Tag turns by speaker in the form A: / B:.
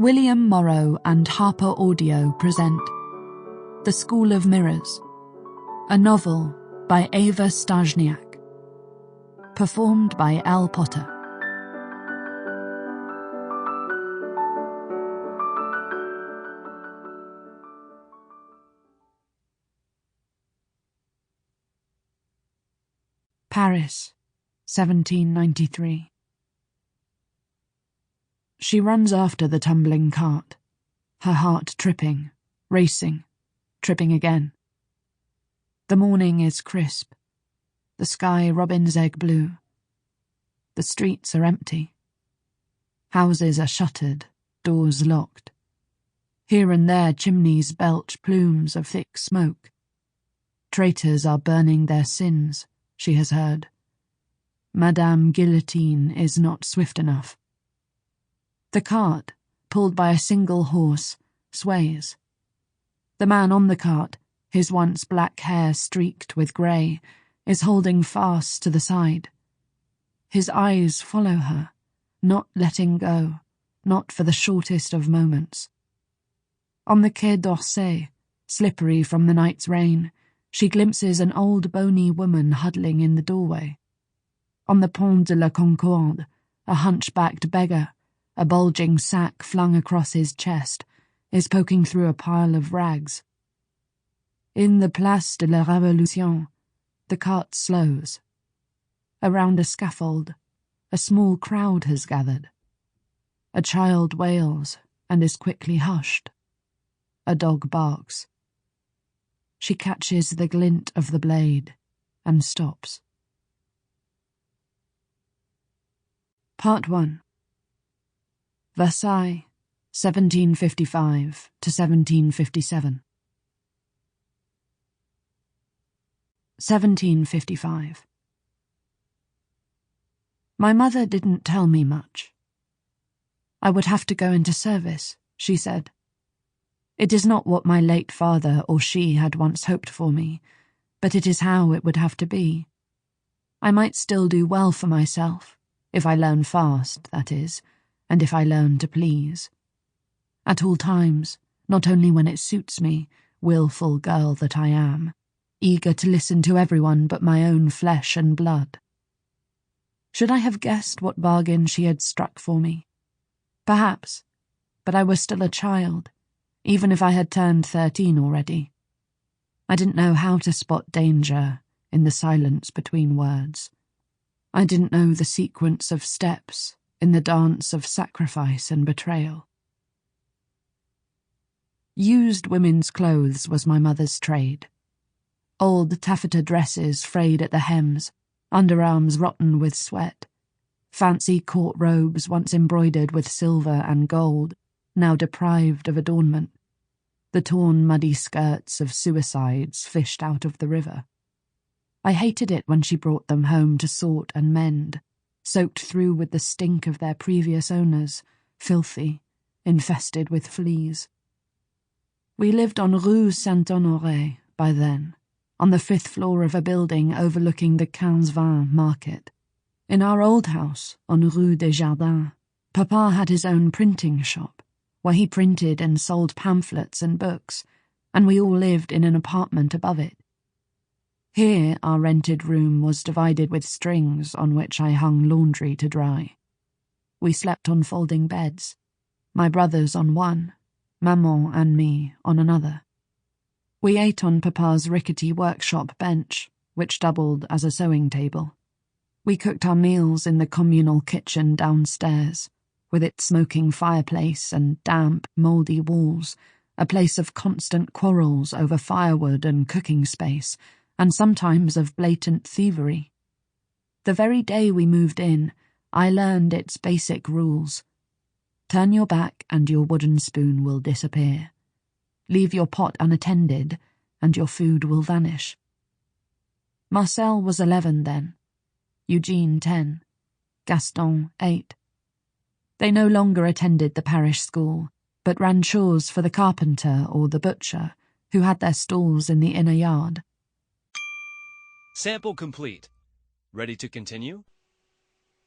A: William Morrow and HarperAudio present The School of Mirrors, a novel by Eva Stachniak, performed by Ell Potter. Paris, 1793. She runs after the tumbling cart, her heart tripping, racing, tripping again. The morning is crisp, the sky robin's egg blue. The streets are empty. Houses are shuttered, doors locked. Here and there chimneys belch plumes of thick smoke. Traitors are burning their sins, she has heard. Madame Guillotine is not swift enough. The cart, pulled by a single horse, sways. The man on the cart, his once black hair streaked with grey, is holding fast to the side. His eyes follow her, not letting go, not for the shortest of moments. On the Quai d'Orsay, slippery from the night's rain, she glimpses an old bony woman huddling in the doorway. On the Pont de la Concorde, a hunchbacked beggar, a bulging sack flung across his chest, is poking through a pile of rags. In the Place de la Révolution, the cart slows. Around a scaffold, a small crowd has gathered. A child wails and is quickly hushed. A dog barks. She catches the glint of the blade and stops. Part 1. Versailles, 1755 to 1757. 1755. My mother didn't tell me much. I would have to go into service, she said. It is not what my late father or she had once hoped for me, but it is how it would have to be. I might still do well for myself, if I learn fast, that is, and if I learn to please. At all times, not only when it suits me, wilful girl that I am, eager to listen to everyone but my own flesh and blood. Should I have guessed what bargain she had struck for me? Perhaps, but I was still a child, even if I had turned 13 already. I didn't know how to spot danger in the silence between words. I didn't know the sequence of steps in the dance of sacrifice and betrayal. Used women's clothes was my mother's trade. Old taffeta dresses frayed at the hems, underarms rotten with sweat, fancy court robes once embroidered with silver and gold, now deprived of adornment, the torn muddy skirts of suicides fished out of the river. I hated it when she brought them home to sort and mend, soaked through with the stink of their previous owners, filthy, infested with fleas. We lived on Rue Saint-Honoré by then, on the 5th floor of a building overlooking the 15-20 market. In our old house, on Rue des Jardins, Papa had his own printing shop, where he printed and sold pamphlets and books, and we all lived in an apartment above it. Here our rented room was divided with strings on which I hung laundry to dry. We slept on folding beds, my brothers on one, Maman and me on another. We ate on Papa's rickety workshop bench, which doubled as a sewing table. We cooked our meals in the communal kitchen downstairs, with its smoking fireplace and damp, mouldy walls, a place of constant quarrels over firewood and cooking space, and sometimes of blatant thievery. The very day we moved in, I learned its basic rules. Turn your back and your wooden spoon will disappear. Leave your pot unattended and your food will vanish. Marcel was 11 then, Eugene 10, Gaston 8. They no longer attended the parish school, but ran chores for the carpenter or the butcher, who had their stalls in the inner yard.
B: Sample complete. Ready to continue?